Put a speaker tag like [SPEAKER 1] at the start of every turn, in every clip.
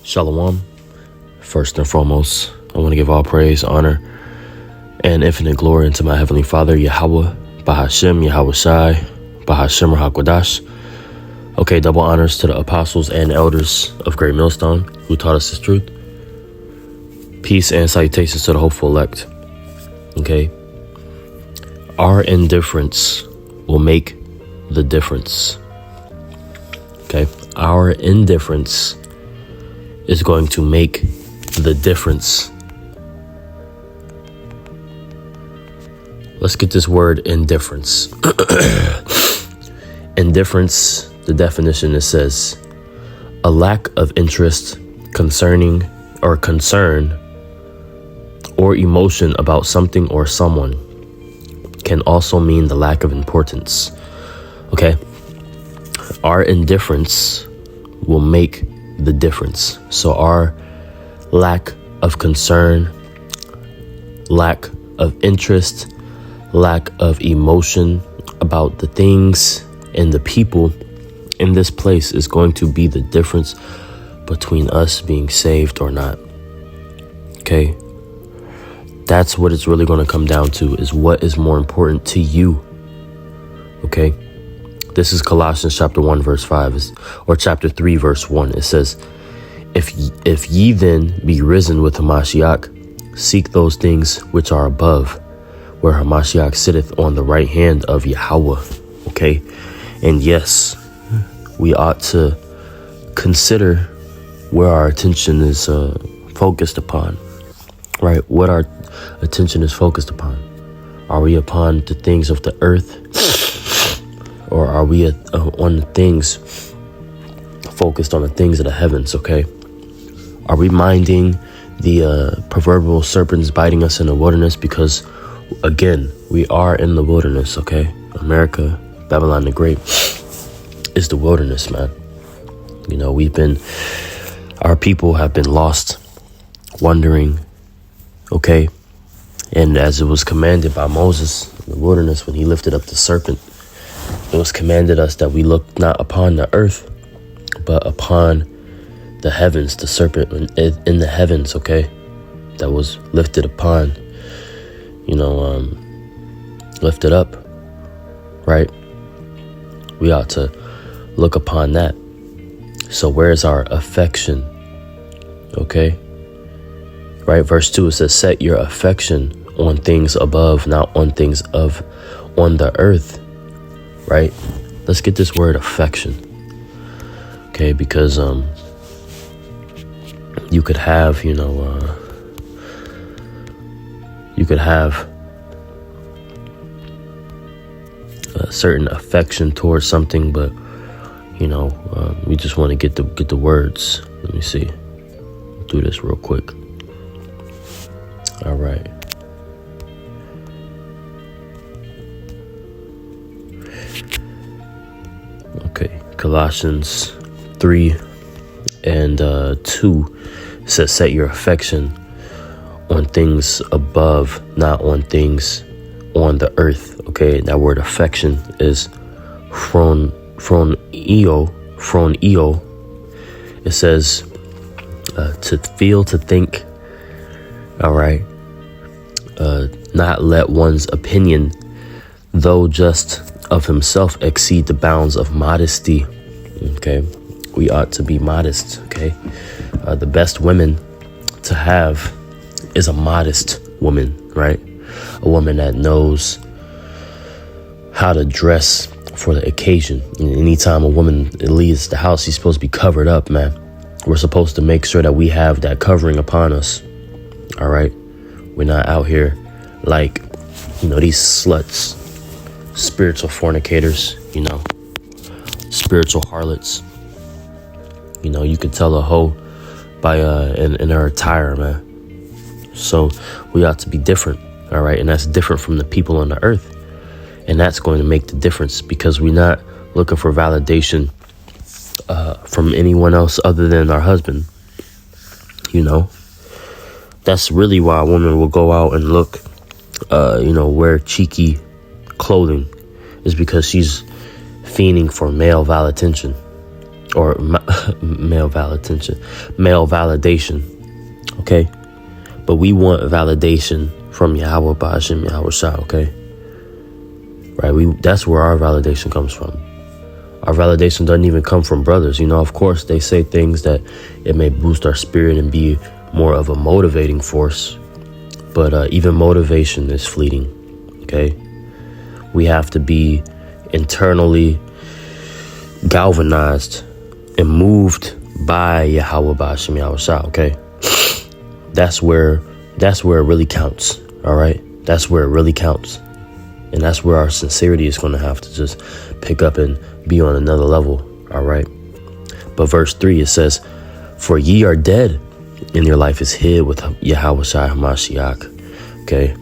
[SPEAKER 1] Shalom. First and foremost, I want to give all praise, honor, and infinite glory unto my Heavenly Father, Yahweh, Bahashem, Yahweh Shai, Bahashem Rahakwadash. Okay, double honors to the apostles and elders of Great Millstone who taught us this truth. Peace and salutations to the hopeful elect. Okay. Our indifference will make the difference. Okay. Our indifference is going to make the difference. Let's get this word indifference. Indifference, the definition, it says a lack of interest concerning or concern or emotion about something or someone. Can also mean the lack of importance. Okay. Our indifference will make the difference. So our lack of concern, lack of interest, lack of emotion about the things and the people in this place is going to be the difference between us being saved or not. Okay. That's what it's really going to come down to, is what is more important to you. Okay. This is Colossians chapter 1 verse 5 or chapter 3 verse 1. It says, if ye then be risen with Hamashiach, seek those things which are above, where Hamashiach sitteth on the right hand of Yahweh. Okay. And yes, we ought to consider where our attention is focused upon. Right? What our attention is focused upon. Are we upon the things of the earth? Or are we on the things focused on the things of the heavens? Okay. Are we minding the proverbial serpents biting us in the wilderness? Because again, we are in the wilderness. Okay. America, Babylon the Great is the wilderness, man. You know, our people have been lost, wandering. Okay. And as it was commanded by Moses in the wilderness, when he lifted up the serpent, it was commanded us that we look not upon the earth, but upon the heavens, the serpent in the heavens, okay, that was lifted upon, lifted up, right? We ought to look upon that. So where's our affection? Okay, right? Verse 2, it says, set your affection on things above, not on things on the earth. Right? Let's get this word affection. Okay, because you could have, you could have a certain affection towards something, but we just want to get the words. Let me see. I'll do this real quick. All right. Okay, Colossians 3 and 2 says, set your affection on things above, not on things on the earth. Okay, that word affection is phroneo. It says to feel, to think. All right. Not let one's opinion, though just of himself, exceed the bounds of modesty. Okay, we ought to be modest. Okay, the best woman to have is a modest woman, right? A woman that knows how to dress for the occasion. And anytime a woman leaves the house, she's supposed to be covered up, man. We're supposed to make sure that we have that covering upon us. All right, we're not out here like these sluts, spiritual fornicators, spiritual harlots. You could tell a hoe by in her attire, man. So we ought to be different, all right? And that's different from the people on the earth. And that's going to make the difference, because we're not looking for validation from anyone else other than our husband. That's really why a woman will go out and look, wear cheeky clothing, is because she's fiending for male validation. or male validation, okay? But we want validation from Yahweh Ba'ashem Yahweh Shah, okay? Right? That's where our validation comes from. Our validation doesn't even come from brothers. Of course, they say things that it may boost our spirit and be more of a motivating force. But even motivation is fleeting, okay? We have to be internally galvanized and moved by Yahweh Ba'ashem Yahweh Shah, okay? That's where it really counts, all right? That's where it really counts. And that's where our sincerity is going to have to just pick up and be on another level, all right? But verse 3, it says, "For ye are dead, and your life is hid with Yahweh Shai HaMashiach," okay?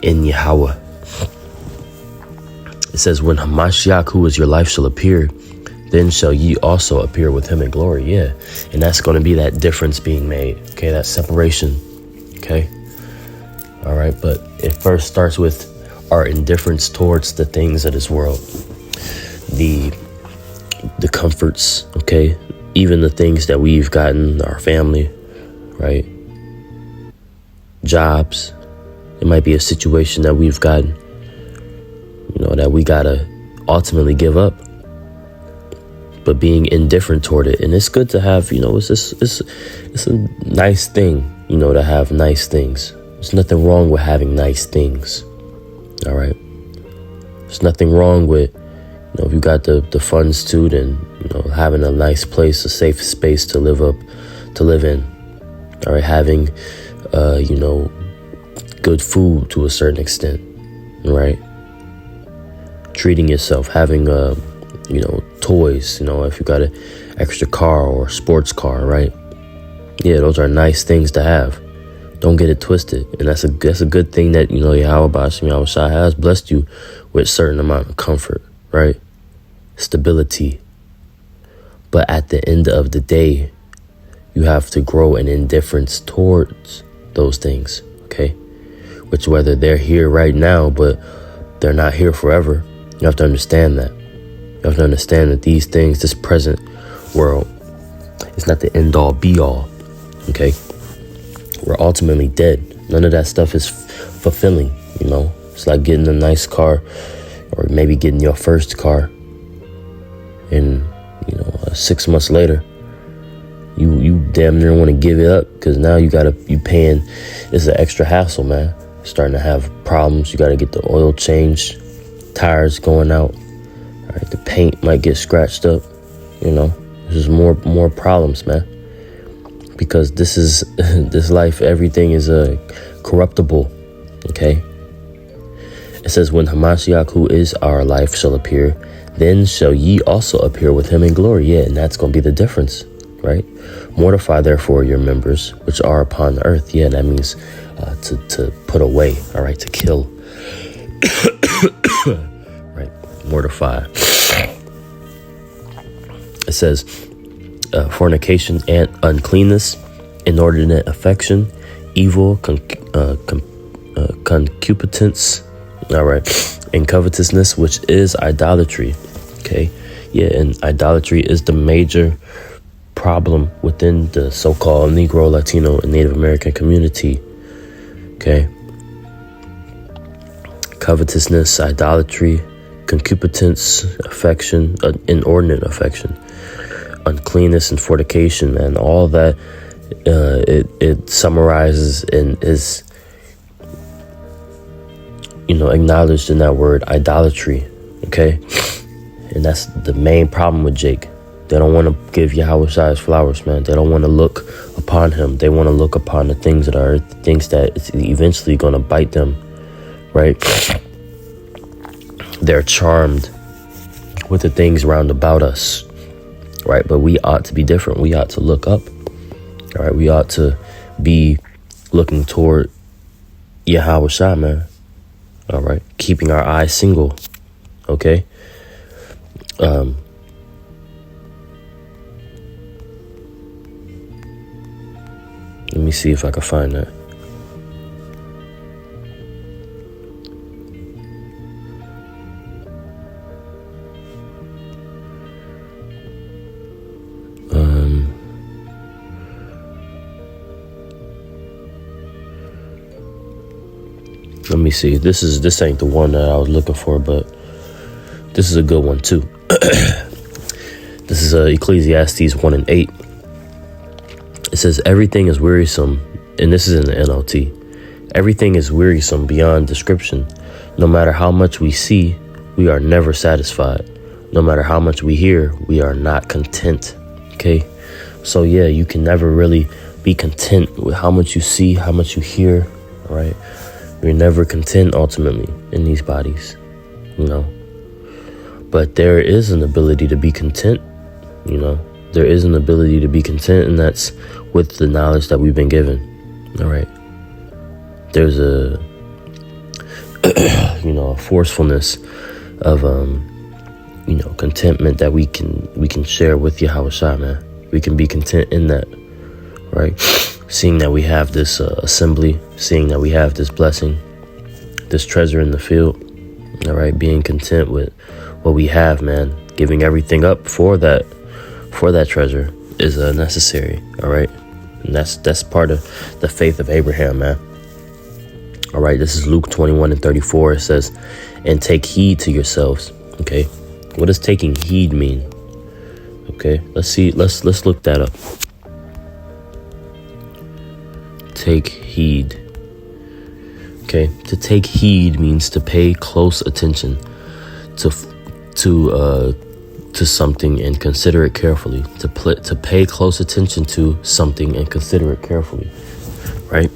[SPEAKER 1] In Yahweh. It says, "When Hamashiach, who is your life, shall appear, then shall ye also appear with him in glory." Yeah. And that's going to be that difference being made, okay? That separation, okay? All right. But it first starts with our indifference towards the things of this world, the comforts, okay? Even the things that we've gotten, our family, right? Jobs. It might be a situation that we've gotten, that we gotta ultimately give up. But being indifferent toward it, and it's good to have, it's a nice thing, to have nice things. There's nothing wrong with having nice things. All right. There's nothing wrong with, if you got the funds too, then, having a nice place, a safe space to live in. All right. Having, good food to a certain extent. Right. Treating yourself, having, toys, if you got an extra car or sports car, right? Yeah, those are nice things to have. Don't get it twisted. And that's a good thing that, Yahweh Ba'ashem Yahweh Shai has blessed you with a certain amount of comfort, right? Stability. But at the end of the day, you have to grow an indifference towards those things, okay? Which whether they're here right now, but they're not here forever. You have to understand that. You have to understand that these things, this present world, is not the end all be all, okay? We're ultimately dead. None of that stuff is fulfilling, It's like getting a nice car, or maybe getting your first car, and 6 months later, you damn near want to give it up, because now you paying. It's an extra hassle, man. Starting to have problems. You got to get the oil changed, tires going out. All right, the paint might get scratched up. There's just more problems, man. Because this is this life, everything is corruptible, okay? It says, "When Hamashiach, who is our life, shall appear, then shall ye also appear with him in glory." Yeah, and that's going to be the difference, right? "Mortify therefore your members which are upon the earth." Yeah, that means to put away, all right, to kill. Right, mortify. It says, "Fornication and uncleanness, inordinate affection, evil, concupiscence, all right, and covetousness, which is idolatry." Okay, yeah, and idolatry is the major problem within the so-called Negro, Latino, and Native American community. Okay, covetousness, idolatry, concupiscence, affection, inordinate affection, uncleanness, and fornication, and all that. It summarizes and is acknowledged in that word idolatry. Okay, and that's the main problem with Jake. They don't want to give Yahweh Shai his flowers, man. They don't want to look upon him. They want to look upon the things that are things that it's eventually going to bite them, right? They're charmed with the things round about us, right? But we ought to be different. We ought to look up, all right? We ought to be looking toward Yahweh Shai, man, all right? Keeping our eyes single, okay? Let me see if I can find that. Let me see. This ain't the one that I was looking for, but this is a good one too. This is Ecclesiastes 1:8. It says, everything is wearisome, and this is in the NLT. Everything is wearisome beyond description. No matter how much we see, we are never satisfied. No matter how much we hear, we are not content. Okay? So yeah, you can never really be content with how much you see, how much you hear, right? We're never content ultimately in these bodies, you know. But there is an ability to be content, you know. There is an ability to be content, and that's with the knowledge that we've been given. All right. There's a, a forcefulness of, contentment that we can share with Yahweh, man. We can be content in that, right? Seeing that we have this assembly, seeing that we have this blessing, this treasure in the field, all right? Being content with what we have, man. Giving everything up for that treasure is necessary, all right? And that's part of the faith of Abraham, man. All right, this is Luke 21:34. It says, and take heed to yourselves. Okay, what does taking heed mean? Okay, let's see. Let's look that up. Take heed. Okay, to take heed means to pay close attention to something and consider it carefully. To pay close attention to something and consider it carefully, right?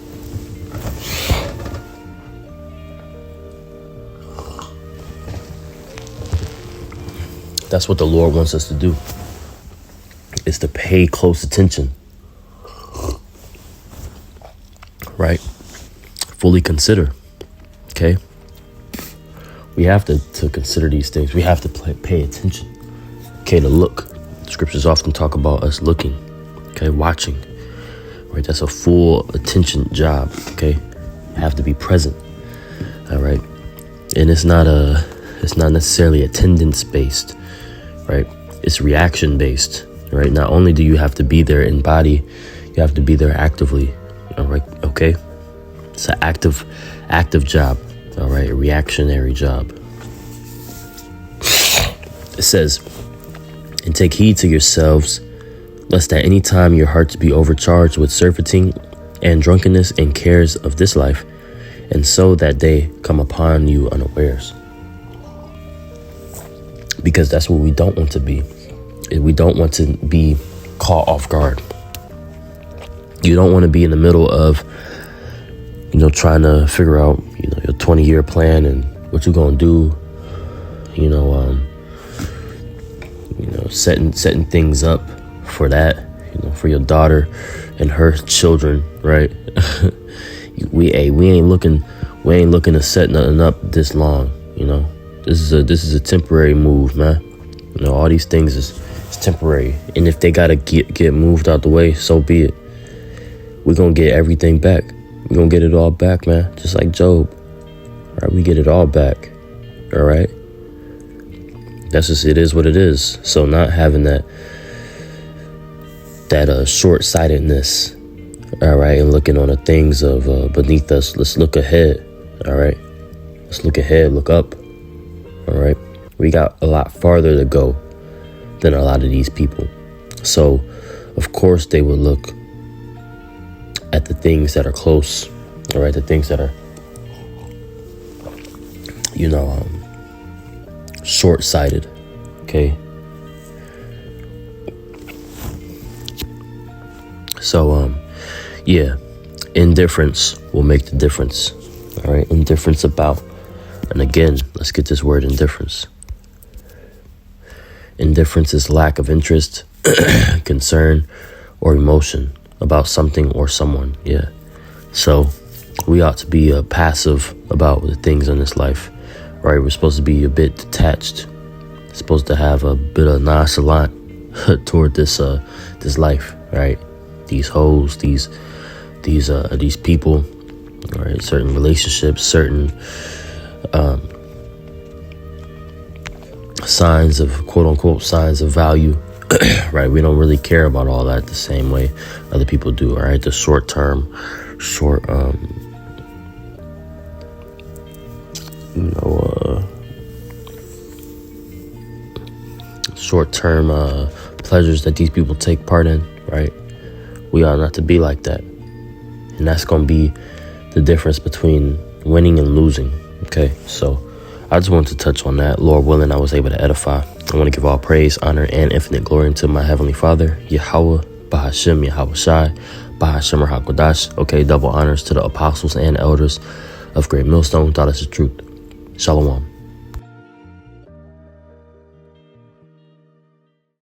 [SPEAKER 1] That's what the Lord wants us to do, is to pay close attention, right? Fully consider, okay? We have to consider these things. We have to pay attention, okay, to look. Scriptures often talk about us looking, okay, watching, right? That's a full attention job, okay? You have to be present, all right? And it's not necessarily attendance based, right? It's reaction based, right? Not only do you have to be there in body, you have to be there actively, all right? Okay, it's an active job, all right? A reactionary job. It says, and take heed to yourselves, lest at any time your hearts be overcharged with surfeiting and drunkenness and cares of this life, and so that day come upon you unawares. Because that's what we don't want to be. We don't want to be caught off guard. You don't want to be in the middle of, trying to figure out, your 20-year plan and what you're going to do, setting things up for that, for your daughter and her children, right? we ain't looking to set nothing up this long, This is a temporary move, man. All these things is temporary. And if they gotta get moved out the way, so be it. We're gonna get everything back. We're gonna get it all back, man. Just like Job. All right, we get it all back. All right. That's just, it is what it is. So not having that short-sightedness, all right, and looking on the things of beneath us. Let's look ahead. All right. Let's look ahead. Look up. All right, we got a lot farther to go than a lot of these people. So, of course, they would look at the things that are close, all right, the things that are, short-sighted, okay? So, indifference will make the difference, all right? Indifference about. And again, let's get this word indifference. Indifference is lack of interest, concern, or emotion about something or someone. Yeah. So we ought to be passive about the things in this life, right? We're supposed to be a bit detached. Supposed to have a bit of nonchalant toward this life, right? These hoes, these people, all right? Certain relationships, certain signs of quote unquote signs of value, right? We don't really care about all that the same way other people do, all right? The short short-term pleasures that these people take part in, right? We are not to be like that. And that's going to be the difference between winning and losing, okay? So I just wanted to touch on that. Lord willing, I was able to edify. I want to give all praise, honor, and infinite glory unto my Heavenly Father, Yahweh, Bahashem, Yahweh Shai, Bahashem HaKodash. Okay, double honors to the apostles and elders of Great Millstone. Thought it's the truth. Shalom.